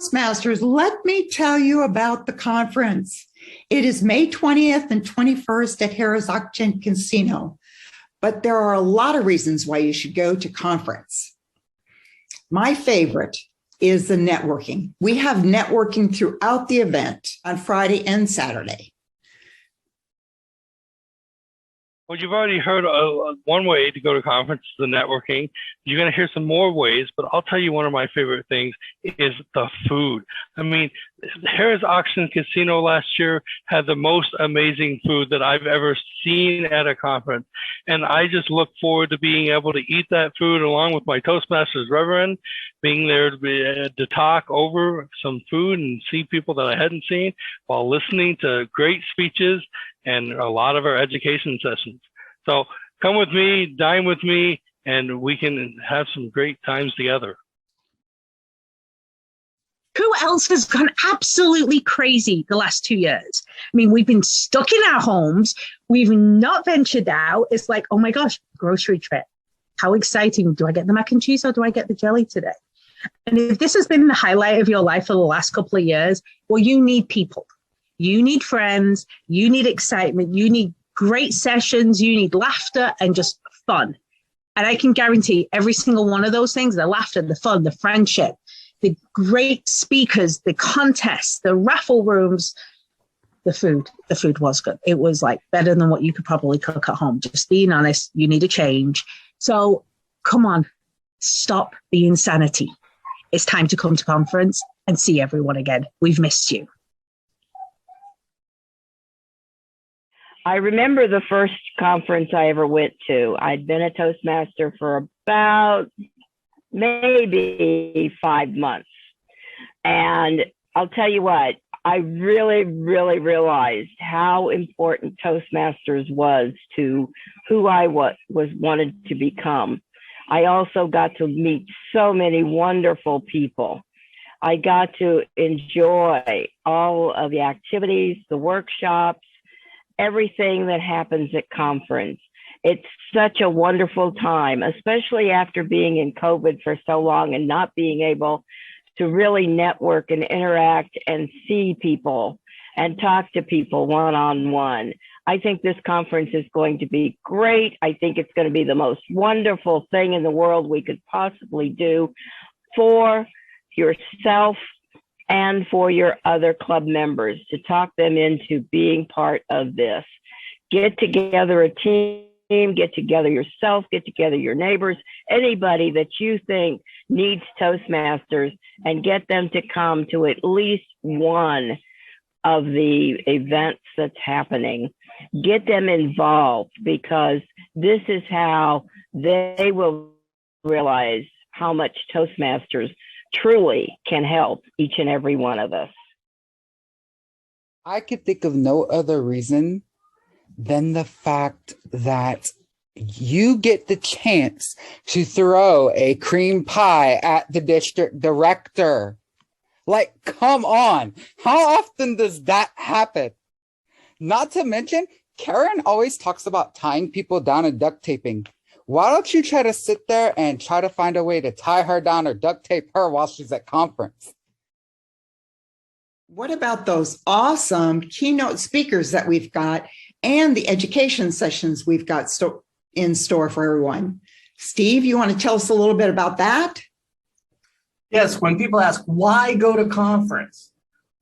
Toastmasters, let me tell you about the conference. It is May 20th and 21st at Harrah's Auction Casino, but there are a lot of reasons why you should go to conference. My favorite is the networking. We have networking throughout the event on Friday and Saturday. Well, you've already heard one way to go to conference, the networking. You're going to hear some more ways, but I'll tell you one of my favorite things is the food. I mean, Harrah's Auction Casino last year had the most amazing food that I've ever seen at a conference. And I just look forward to being able to eat that food along with my Toastmasters Reverend, being there to talk over some food and see people that I hadn't seen while listening to great speeches and a lot of our education sessions. So come with me, dine with me, and we can have some great times together. Who else has gone absolutely crazy the last 2 years? I mean, we've been stuck in our homes. We've not ventured out. It's like, oh my gosh, grocery trip. How exciting. Do I get the mac and cheese or do I get the jelly today? And if this has been the highlight of your life for the last couple of years, well, you need people. You need friends, you need excitement, you need great sessions, you need laughter and just fun. And I can guarantee every single one of those things, the laughter, the fun, the friendship, the great speakers, the contests, the raffle rooms, the food was good. It was like better than what you could probably cook at home. Just being honest, you need a change. So come on, stop the insanity. It's time to come to conference and see everyone again. We've missed you. I remember the first conference I ever went to. I'd been a Toastmaster for about maybe 5 months. And I'll tell you what, I really, really realized how important Toastmasters was to who I was wanted to become. I also got to meet so many wonderful people. I got to enjoy all of the activities, the workshops, everything that happens at conference. It's such a wonderful time, especially after being in COVID for so long and not being able to really network and interact and see people and talk to people one-on-one. I think this conference is going to be great. I think it's going to be the most wonderful thing in the world we could possibly do for yourself and for your other club members, to talk them into being part of this. Get together a team, get together yourself, get together your neighbors, anybody that you think needs Toastmasters, and get them to come to at least one of the events that's happening. Get them involved, because this is how they will realize how much Toastmasters truly can help each and every one of us. I could think of no other reason than the fact that you get the chance to throw a cream pie at the district director. Like, come on. How often does that happen? Not to mention, Karen always talks about tying people down and duct taping. Why don't you try to sit there and try to find a way to tie her down or duct tape her while she's at conference? What about those awesome keynote speakers that we've got and the education sessions we've got in store for everyone? Steve, you want to tell us a little bit about that? Yes, when people ask, why go to conference?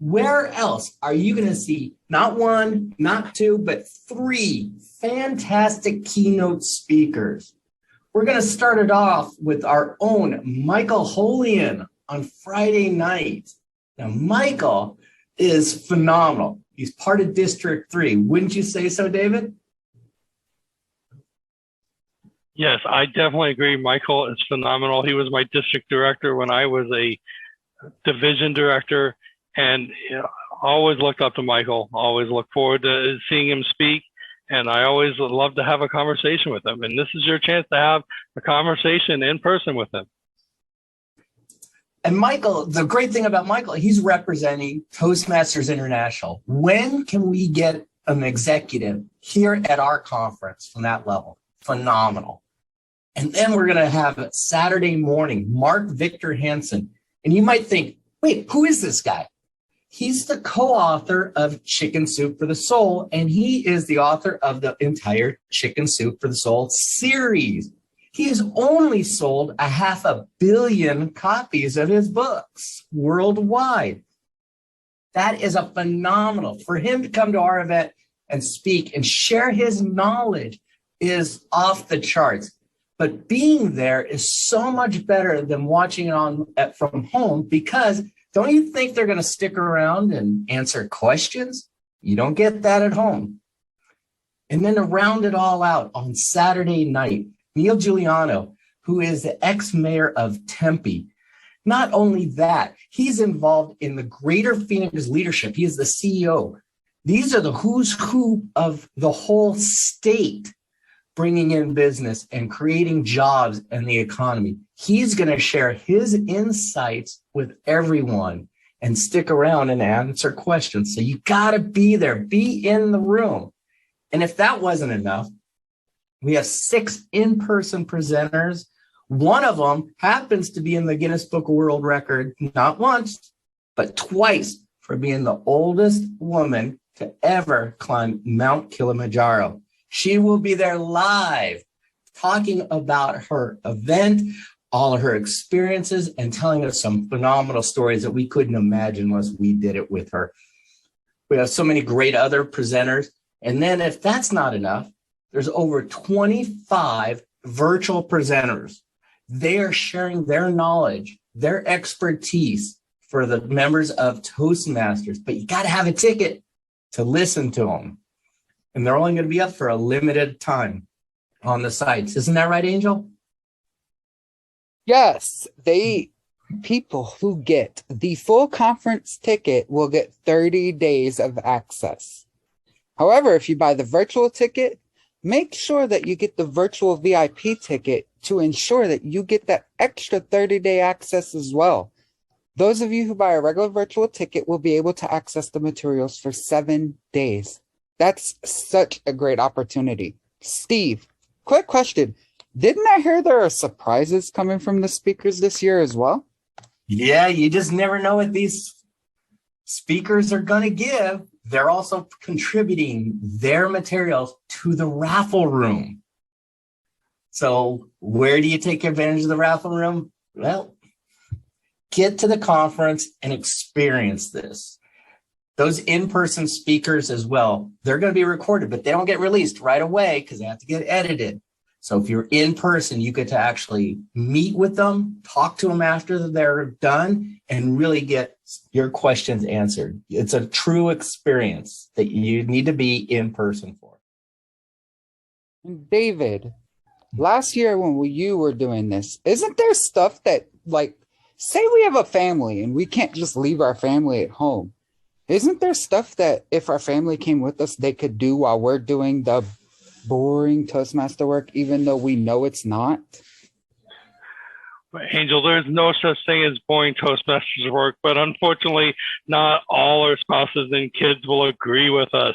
Where else are you going to see not one, not two, but 3 fantastic keynote speakers? We're going to start it off with our own Michael Holian on Friday night. Now, Michael is phenomenal. He's part of District 3. Wouldn't you say so, David? Yes, I definitely agree. Michael is phenomenal. He was my district director when I was a division director, and always looked up to Michael, always look forward to seeing him speak. And I always love to have a conversation with him. And this is your chance to have a conversation in person with him. And Michael, the great thing about Michael, he's representing Toastmasters International. When can we get an executive here at our conference from that level? Phenomenal. And then we're going to have Saturday morning, Mark Victor Hansen. And you might think, wait, who is this guy? He's the co-author of Chicken Soup for the Soul, and he is the author of the entire Chicken Soup for the Soul series. He has only sold 500 million copies of his books worldwide. That is a phenomenal. For him to come to our event and speak and share his knowledge is off the charts. But being there is so much better than watching it from home, because don't you think they're going to stick around and answer questions? You don't get that at home. And then to round it all out, on Saturday night, Neil Giuliano, who is the ex-mayor of Tempe, not only that, he's involved in the Greater Phoenix leadership. He is the CEO. These are the who's who of the whole state, bringing in business and creating jobs and the economy. He's going to share his insights with everyone and stick around and answer questions. So you got to be there, be in the room. And if that wasn't enough, we have 6 in-person presenters. One of them happens to be in the Guinness Book of World Record, not once, but twice, for being the oldest woman to ever climb Mount Kilimanjaro. She will be there live talking about her event, all of her experiences, and telling us some phenomenal stories that we couldn't imagine unless we did it with her. We have so many great other presenters. And then if that's not enough, there's over 25 virtual presenters. They are sharing their knowledge, their expertise for the members of Toastmasters, but you got to have a ticket to listen to them. And they're only going to be up for a limited time on the sites. Isn't that right, Angel? Yes, people who get the full conference ticket will get 30 days of access. However, if you buy the virtual ticket, make sure that you get the virtual VIP ticket to ensure that you get that extra 30-day access as well. Those of you who buy a regular virtual ticket will be able to access the materials for 7 days. That's such a great opportunity. Steve, quick question. Didn't I hear there are surprises coming from the speakers this year as well? Yeah, you just never know what these speakers are going to give. They're also contributing their materials to the raffle room. So where do you take advantage of the raffle room? Well, get to the conference and experience this. Those in-person speakers as well, they're going to be recorded, but they don't get released right away because they have to get edited. So if you're in person, you get to actually meet with them, talk to them after they're done, and really get your questions answered. It's a true experience that you need to be in person for. David, last year when you were doing this, isn't there stuff that, like, say we have a family and we can't just leave our family at home? Isn't there stuff that if our family came with us, they could do while we're doing the boring Toastmaster work, even though we know it's not? Angel, there's no such thing as boring Toastmasters work, but unfortunately, not all our spouses and kids will agree with us.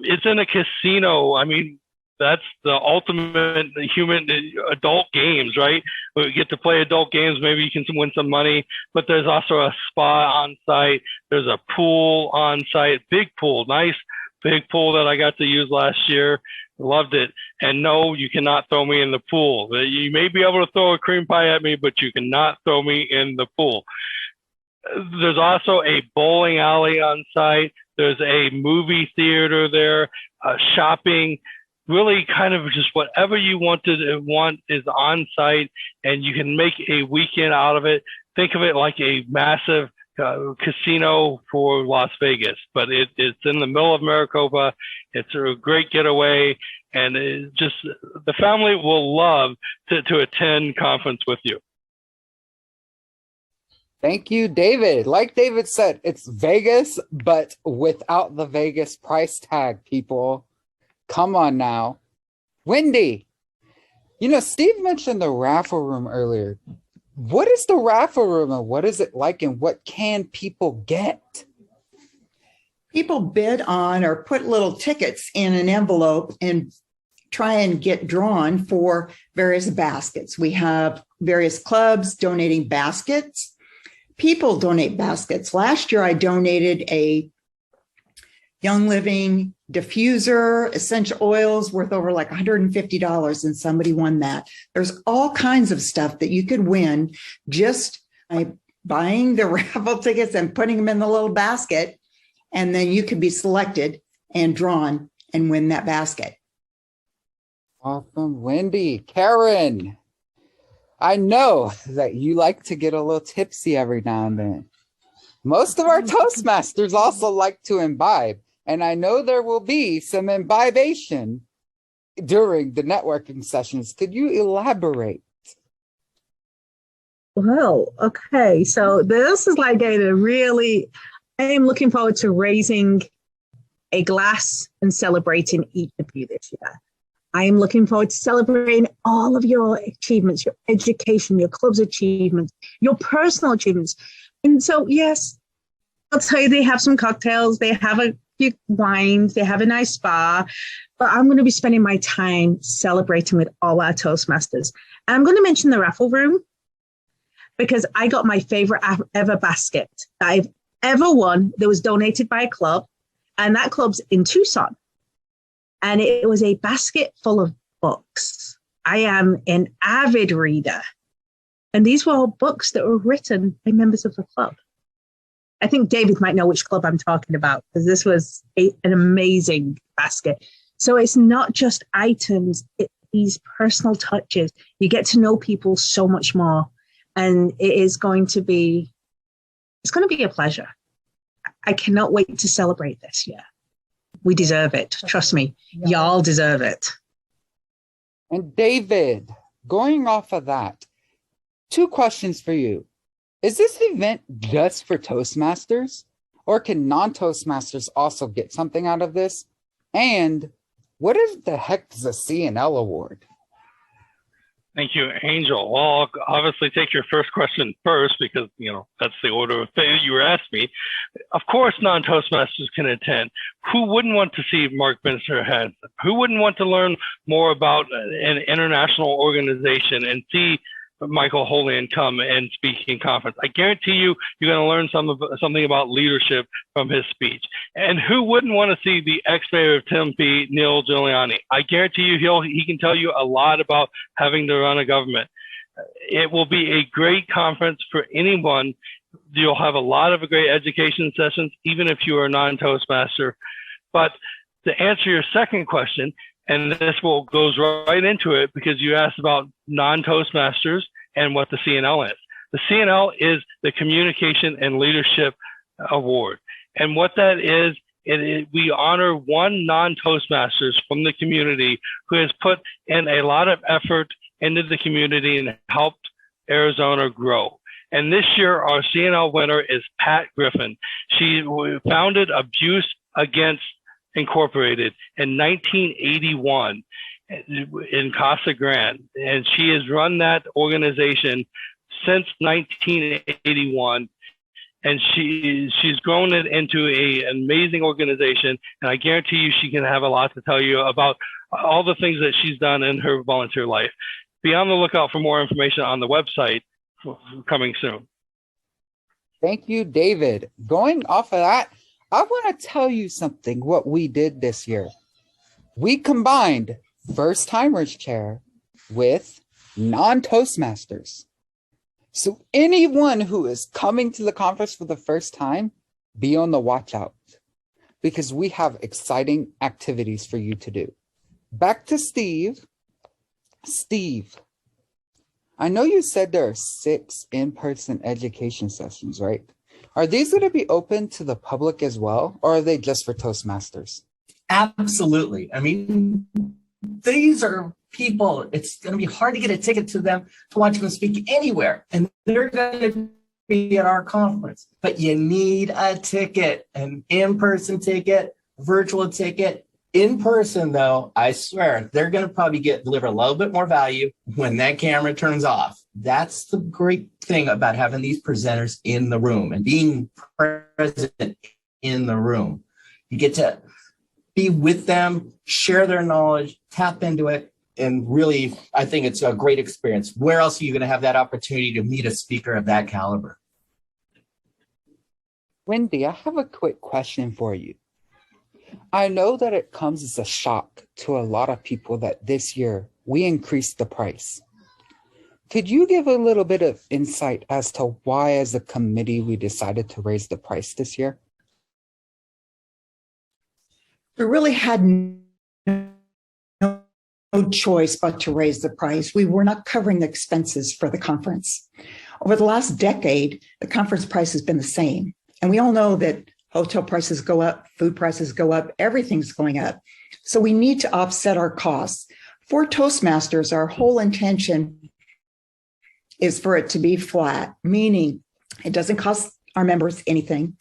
It's in a casino. I mean, that's the ultimate human adult games, right? We get to play adult games. Maybe you can win some money, but there's also a spa on site. There's a pool on site, big pool, nice big pool that I got to use last year. Loved it. And no, you cannot throw me in the pool. You may be able to throw a cream pie at me, but you cannot throw me in the pool. There's also a bowling alley on site. There's a movie theater there, shopping. Really kind of just whatever you want is on site, and you can make a weekend out of it. Think of it like a massive casino for Las Vegas, but it's in the middle of Maricopa. It's a great getaway, and just the family will love to attend conference with you. Thank you, David. Like David said, it's Vegas, but without the Vegas price tag, people. Come on now. Wendy, Steve mentioned the raffle room earlier. What is the raffle room and what is it like and what can people get? People bid on or put little tickets in an envelope and try and get drawn for various baskets. We have various clubs donating baskets. people donate baskets. Last year, I donated a Young Living diffuser, essential oils worth over like $150, and somebody won that. There's all kinds of stuff that you could win just by buying the raffle tickets and putting them in the little basket, and then you could be selected and drawn and win that basket. Awesome, Wendy. Karen, I know that you like to get a little tipsy every now and then. Most of our Toastmasters also like to imbibe, and I know there will be some imbibation during the networking sessions. Could you elaborate? Well, okay. So this is like I am looking forward to raising a glass and celebrating each of you this year. I am looking forward to celebrating all of your achievements, your education, your club's achievements, your personal achievements. And so, yes, I'll tell you, they have some cocktails, they have a few wines, they have a nice spa, but I'm going to be spending my time celebrating with all our Toastmasters. And I'm going to mention the raffle room because I got my favorite ever basket that I've ever won that was donated by a club, and that club's in Tucson. And it was a basket full of books. I am an avid reader. And these were all books that were written by members of the club. I think David might know which club I'm talking about, because this was an amazing basket. So it's not just items, it's these personal touches. You get to know people so much more. And it's going to be a pleasure. I cannot wait to celebrate this year. We deserve it. Trust me, y'all deserve it. And David, going off of that, 2 questions for you. Is this event just for Toastmasters, or can non-Toastmasters also get something out of this? And what the heck is a CNL award? Thank you, Angel. Well, I'll obviously take your first question first because, that's the order of things you were asking me. Of course, non-Toastmasters can attend. Who wouldn't want to see Mark Binster Hansen? Who wouldn't want to learn more about an international organization and see Michael Holian come and speak in conference? I guarantee you're going to learn something about leadership from his speech. And who wouldn't want to see the ex-mayor of Tempe, Neil Giuliani? I guarantee you he can tell you a lot about having to run a government. It will be a great conference for anyone. You'll have a lot of great education sessions, even if you are a non-Toastmaster. But to answer your second question, and this goes right into it because you asked about non-Toastmasters and what the CNL is. The CNL is the Communication and Leadership Award. And what that is, we honor one non-Toastmasters from the community who has put in a lot of effort into the community and helped Arizona grow. And this year, our CNL winner is Pat Griffin. She founded Abuse Against Incorporated in 1981 in Casa Grande, and she has run that organization since 1981, and she's grown it into an amazing organization, and I guarantee you she can have a lot to tell you about all the things that she's done in her volunteer life. Be on the lookout for more information on the website coming soon. Thank you, David. Going off of that, I want to tell you something, what we did this year. We combined First Timers Chair with non-Toastmasters. So anyone who is coming to the conference for the first time, be on the watch out, because we have exciting activities for you to do. Back to Steve. Steve, I know you said there are 6 in-person education sessions, right? Are these going to be open to the public as well, or are they just for Toastmasters? Absolutely. I mean, these are people, it's going to be hard to get a ticket to them to watch them speak anywhere. And they're going to be at our conference. But you need a ticket, an in-person ticket, virtual ticket. In person, though, I swear, they're going to probably deliver a little bit more value when that camera turns off. That's the great thing about having these presenters in the room and being present in the room. You get to be with them, share their knowledge, tap into it, and really, I think it's a great experience. Where else are you going to have that opportunity to meet a speaker of that caliber? Wendy, I have a quick question for you. I know that it comes as a shock to a lot of people that this year we increased the price. Could you give a little bit of insight as to why, as a committee, we decided to raise the price this year? We really had no choice but to raise the price. We were not covering the expenses for the conference. Over the last decade, the conference price has been the same. And we all know that hotel prices go up, food prices go up, everything's going up. So we need to offset our costs. For Toastmasters, our whole intention is for it to be flat, meaning it doesn't cost our members anything.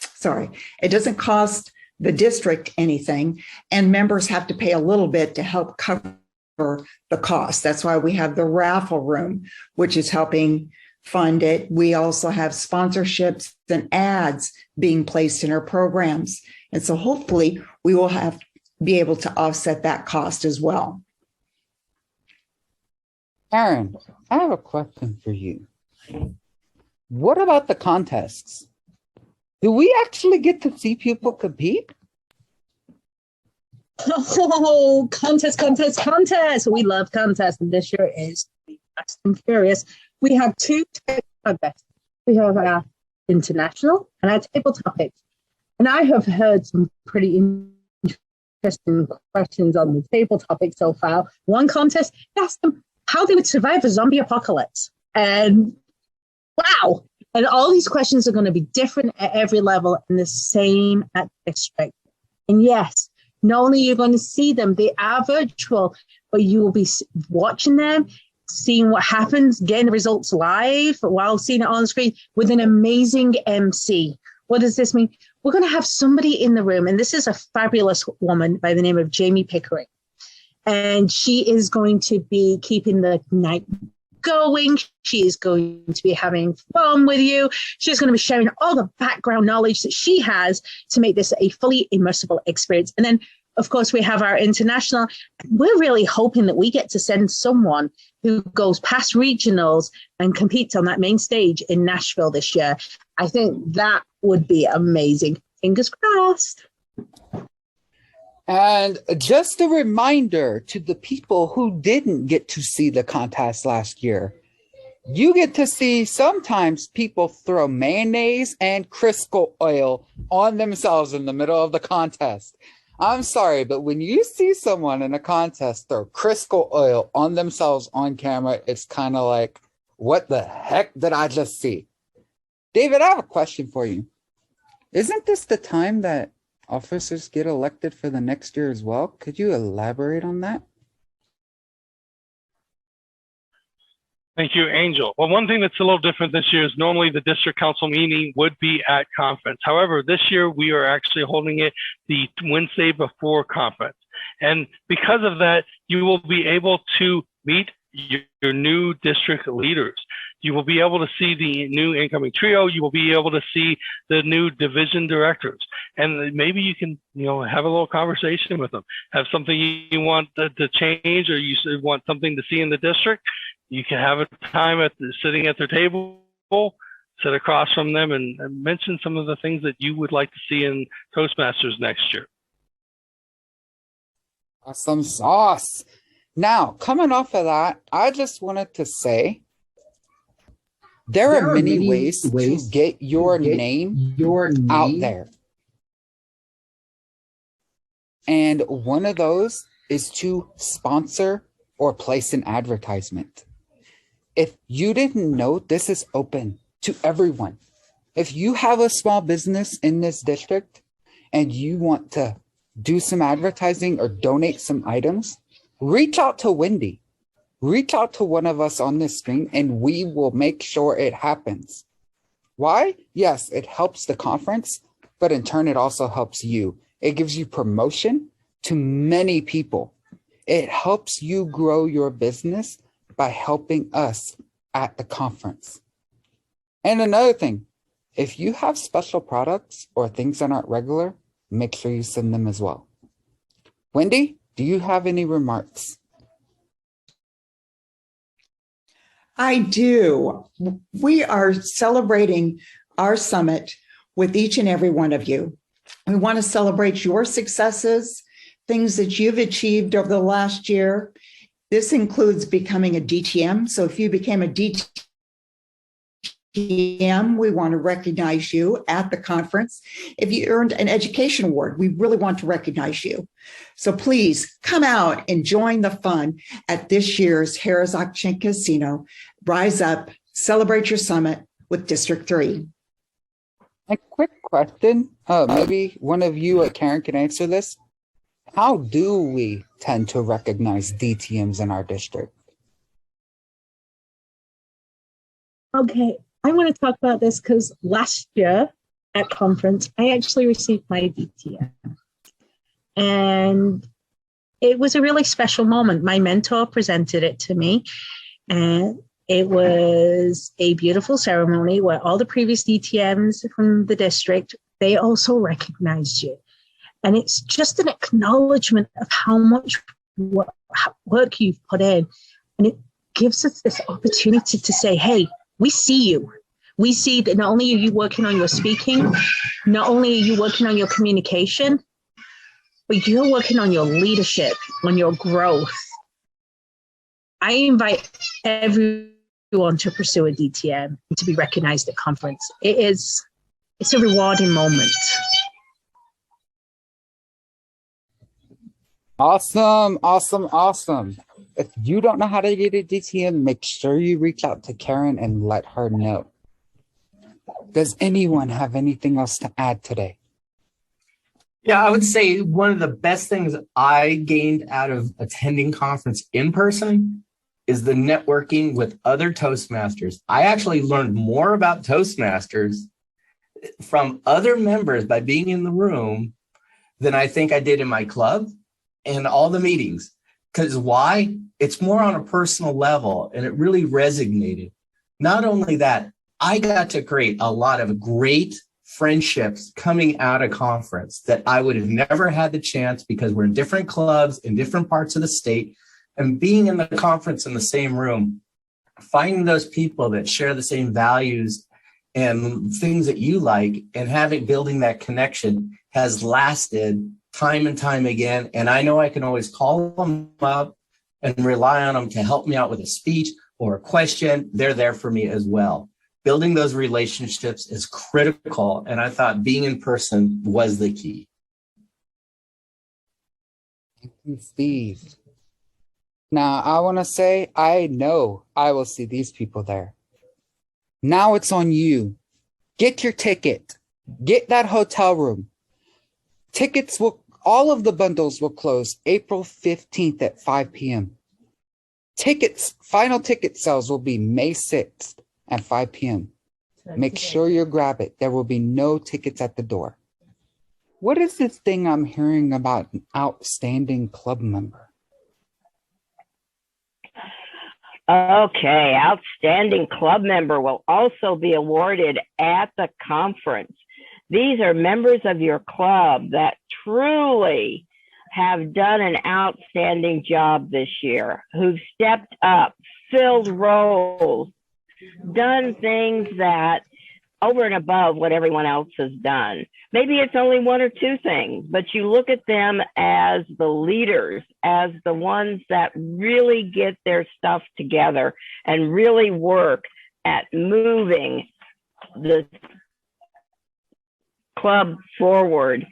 It doesn't cost the district anything, and members have to pay a little bit to help cover the cost. That's why we have the raffle room, which is helping fund it. We also have sponsorships and ads being placed in our programs. And so hopefully we will be able to offset that cost as well. Aaron, I have a question for you. What about the contests? Do we actually get to see people compete? Oh, contest. We love contests. And this year is Fast and Furious. We have two types of contests. We have our international and our table topics. And I have heard some pretty interesting questions on the table topic so far. One contest asked them how they would survive a zombie apocalypse. And wow. And all these questions are going to be different at every level and the same at district. And yes, not only are you going to see them, they are virtual, but you will be watching them, seeing what happens, getting the results live while seeing it on the screen with an amazing MC. What does this mean? We're going to have somebody in the room, and this is a fabulous woman by the name of Jamie Pickering. And she is going to be keeping the night going. She is going to be having fun with you. She's going to be sharing all the background knowledge that she has to make this a fully immersive experience. And then, of course, we have our international. We're really hoping that we get to send someone who goes past regionals and competes on that main stage in Nashville this year. I think that would be amazing. Fingers crossed. And just a reminder to the people who didn't get to see the contest last year, you get to see sometimes people throw mayonnaise and Crisco oil on themselves in the middle of the contest. I'm sorry, but when you see someone in a contest throw Crisco oil on themselves on camera, it's kind of like, what the heck did I just see? David, I have a question for you. Isn't this the time that officers get elected for the next year as well? Could you elaborate on that? Thank you, Angel. Well, one thing that's a little different this year is normally the district council meeting would be at conference. However, this year we are actually holding it the Wednesday before conference. And because of that, you will be able to meet your new district leaders. You will be able to see the new incoming trio. You will be able to see the new division directors. And maybe you can, have a little conversation with them. Have something you want to change, or you want something to see in the district. You can have a time sitting at their table, sit across from them, and mention some of the things that you would like to see in Toastmasters next year. Awesome sauce. Now, coming off of that, I just wanted to say, there are many ways to get your name out there. And one of those is to sponsor or place an advertisement. If you didn't know, this is open to everyone. If you have a small business in this district and you want to do some advertising or donate some items, reach out to Wendy. Reach out to one of us on this screen and we will make sure it happens. Why? Yes, it helps the conference, but in turn, it also helps you. It gives you promotion to many people. It helps you grow your business by helping us at the conference. And another thing, if you have special products or things that aren't regular, make sure you send them as well. Wendy, do you have any remarks? I do. We are celebrating our summit with each and every one of you. We want to celebrate your successes, things that you've achieved over the last year. This includes becoming a DTM. So if you became a DTM, we want to recognize you at the conference. If you earned an education award, we really want to recognize you. So please come out and join the fun at this year's Harrah Casino. Rise up, celebrate your summit with District 3. A quick question. Maybe one of you, Karen, can answer this. How do we tend to recognize DTMs in our district? Okay, I want to talk about this because last year at conference, I actually received my DTM. And it was a really special moment. My mentor presented it to me, and it was a beautiful ceremony where all the previous DTMs from the district, they also recognized you. And it's just an acknowledgement of how much work you've put in. And it gives us this opportunity to say, hey, we see you. We see that not only are you working on your speaking, not only are you working on your communication, but you're working on your leadership, on your growth. I invite everyone to pursue a DTM and to be recognized at conference. It's a rewarding moment. Awesome, awesome, awesome. If you don't know how to get a DTM, make sure you reach out to Karen and let her know. Does anyone have anything else to add today? Yeah, I would say one of the best things I gained out of attending conference in person is the networking with other Toastmasters. I actually learned more about Toastmasters from other members by being in the room than I think I did in my club and all the meetings. Because why? It's more on a personal level, and it really resonated. Not only that, I got to create a lot of great friendships coming out of conference that I would have never had the chance because we're in different clubs in different parts of the state, and being in the conference in the same room, finding those people that share the same values and things that you like, and building that connection has lasted time and time again. And I know I can always call them up and rely on them to help me out with a speech or a question. They're there for me as well. Building those relationships is critical. And I thought being in person was the key. Thank you, Steve. Now, I want to say, I know I will see these people there. Now it's on you. Get your ticket. Get that hotel room. All of the bundles will close April 15th at 5 p.m. Final ticket sales will be May 6th at 5 p.m. Make sure you grab it. There will be no tickets at the door. What is this thing I'm hearing about an outstanding club member? Okay, outstanding club member will also be awarded at the conference. These are members of your club that truly have done an outstanding job this year, who've stepped up, filled roles, done things that over and above what everyone else has done. Maybe it's only one or two things, but you look at them as the leaders, as the ones that really get their stuff together and really work at moving the club forward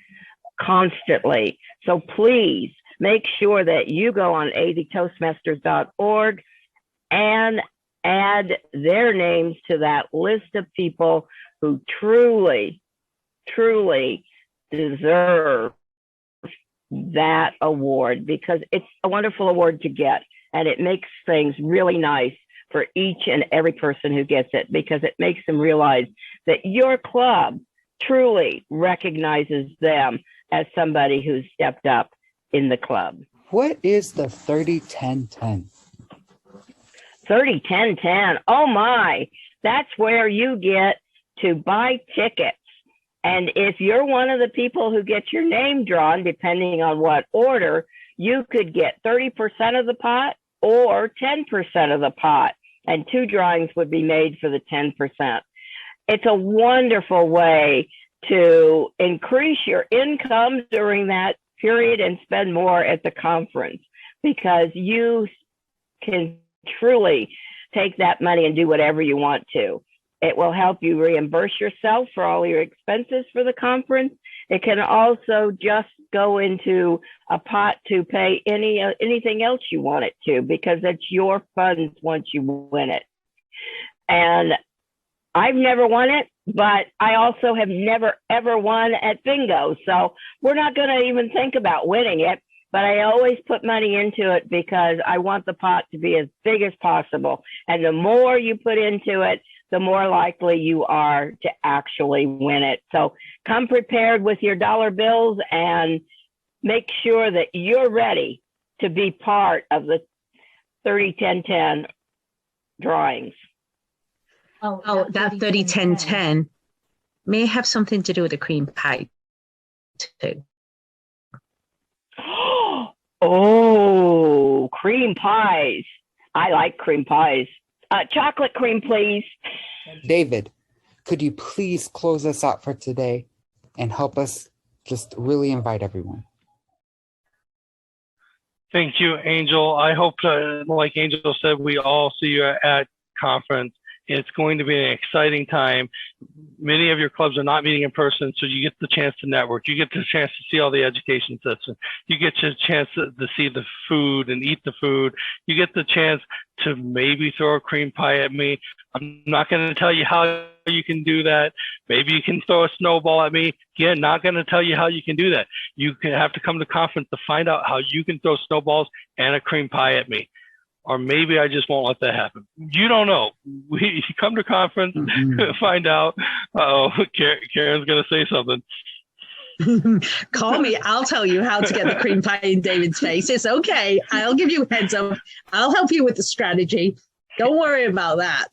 constantly. So please make sure that you go on aztoastmasters.org and add their names to that list of people who truly deserve that award, because it's a wonderful award to get, and it makes things really nice for each and every person who gets it, because it makes them realize that your club truly recognizes them as somebody who's stepped up in the club. What is the 30-10-10? 30-10-10. Oh my, that's where you get to buy tickets. And if you're one of the people who gets your name drawn, depending on what order, you could get 30% of the pot or 10% of the pot. And 2 drawings would be made for the 10%. It's a wonderful way to increase your income during that period and spend more at the conference, because you can truly take that money and do whatever you want to. It will help you reimburse yourself for all your expenses for the conference. It can also just go into a pot to pay anything else you want it to, because it's your funds once you win it. And I've never won it, but I also have never, ever won at bingo. So we're not going to even think about winning it. But I always put money into it because I want the pot to be as big as possible. And the more you put into it, the more likely you are to actually win it. So come prepared with your dollar bills and make sure that you're ready to be part of the 30-10-10 drawings. Oh, that 30-10-10 may have something to do with the cream pie too. Oh, cream pies. I like cream pies. Chocolate cream, please. David, could you please close us out for today and help us just really invite everyone? Thank you, Angel. I hope, like Angel said, we all see you at conference. It's going to be an exciting time. Many of your clubs are not meeting in person, so you get the chance to network. You get the chance to see all the education system. You get the chance to see the food and eat the food. You get the chance to maybe throw a cream pie at me. I'm not going to tell you how you can do that. Maybe you can throw a snowball at me. Again, not going to tell you how you can do that. You have to come to conference to find out how you can throw snowballs and a cream pie at me. Or maybe I just won't let that happen. You don't know. We come to conference, find out. Karen's going to say something. Call me. I'll tell you how to get the cream pie in David's face. It's okay. I'll give you a heads up. I'll help you with the strategy. Don't worry about that.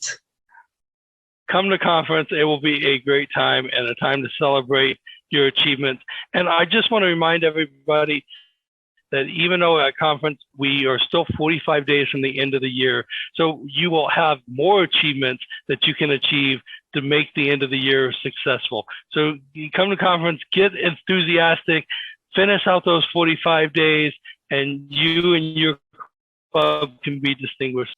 Come to conference. It will be a great time and a time to celebrate your achievements. And I just want to remind everybody that even though at conference, we are still 45 days from the end of the year. So you will have more achievements that you can achieve to make the end of the year successful. So you come to conference, get enthusiastic, finish out those 45 days, and you and your club can be distinguished